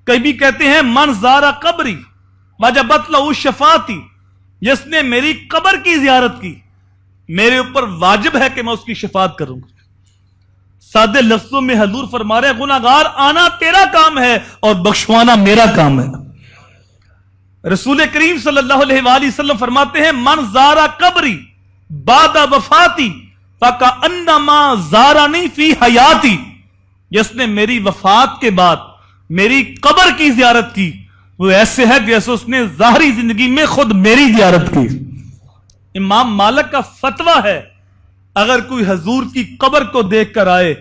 कभी कहते हैं मन ज़ारा कब्री वजबत लहू शफाती, जिसने मेरी कब्र की जियारत की मेरे ऊपर वाजिब है कि मैं उसकी शफात करूंगा। सादे लफ्जों में हजूर फरमा रहे हैं गुनाहगार आना तेरा काम है और बख्शवाना मेरा काम है। रसूल करीम सल्लल्लाहु अलैहि वसल्लम फरमाते हैं मन ज़ारा कब्री बादा वफाती फका अन्नमा ज़ारानी फी हयाती, जिसने मेरी वफात के बाद मेरी कब्र की जियारत की वो ऐसे है जैसे उसने ज़ाहरी जिंदगी में खुद मेरी जियारत की। इमाम मालिक का फतवा है अगर कोई हजूर की कब्र को देख कर आए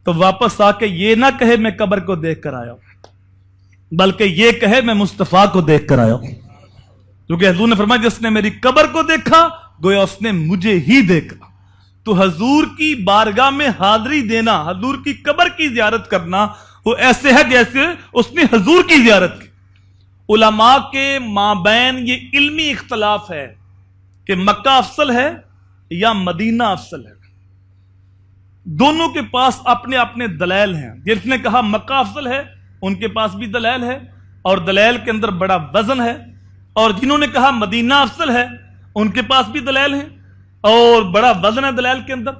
तो वापस आके ये ना कहे मैं कब्र को देख कर आया, बल्कि ये कहे मैं मुस्तफा को देख कर आया, क्योंकि हजूर ने फरमाया जिसने मेरी कब्र को देखा गोया उसने मुझे ही देखा। तो हजूर की बारगाह में हाजिरी देना, हजूर की कब्र की जियारत करना वो ऐसे है जैसे उसने हजूर की जियारत की। उलमा के माबैन ये इल्मी इख्तलाफ है कि मक्का अफसल है या मदीना अफसल है। दोनों के पास अपने अपने दलैल हैं। जिसने कहा मक्का अफसल है उनके पास भी दलैल है और दलैल के अंदर बड़ा वजन है, और जिन्होंने कहा मदीना अफसल है उनके पास भी दलैल है और बड़ा वजन है दलैल के अंदर।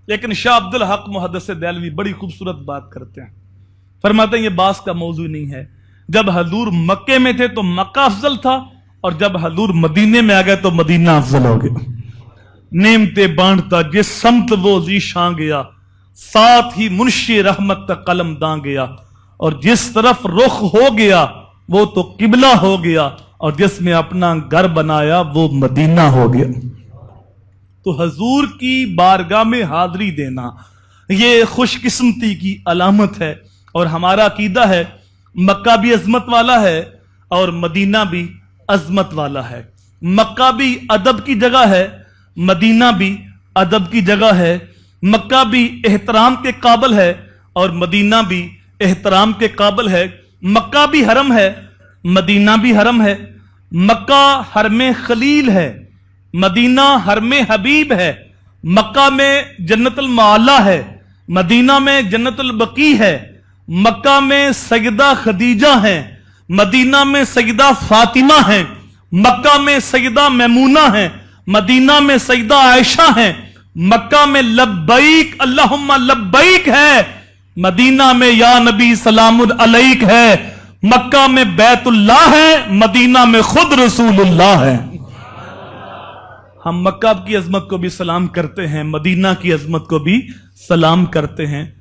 लेकिन शाह अब्दुल हक मुहद्दिस देहलवी बड़ी खूबसूरत बात करते हैं, फरमाते हैं ये बास का मौजू नहीं है। जब हजूर मक्के में थे तो मक्का अफजल था और जब हजूर मदीने में आ गए तो मदीना अफजल हो गया। नेमते बांटता जिस समत वो जीशां गया, साथ ही मुंशी रहमत का कलम दां गया, और जिस तरफ रुख हो गया वो तो किबला हो गया, और जिसमें अपना घर बनाया वो मदीना हो गया। तो हजूर की बारगाह में हाजिरी देना ये खुशकिस्मती की अलामत है। और हमारा अकीदा है मक्का भी अजमत वाला है और मदीना भी अजमत वाला है। मक्का भी अदब की जगह है, मदीना भी अदब की जगह है। मक्का भी एहतराम के काबिल है और मदीना भी एहतराम के काबिल है। मक्का भी हरम है, मदीना भी हरम है। मक्का हरमे खलील है, मदीना हरमे हबीब है। मक्का में जन्नतुल माला है, मदीना में जन्नतुल बकी है। मक्का में सैयदा खदीजा है, मदीना में सैयदा फातिमा है। मक्का में सैयदा मैमूना है, मदीना में सैयदा आयशा है। मक्का में लब्बैक अल्लाहुम्मा लब्बैक है, मदीना में या नबी सलामुन अलैक है। मक्का में बैतुल्लाह है, मदीना में खुद रसूलुल्लाह है। हम मक्का की अजमत को भी सलाम करते हैं, मदीना की अजमत को भी सलाम करते हैं।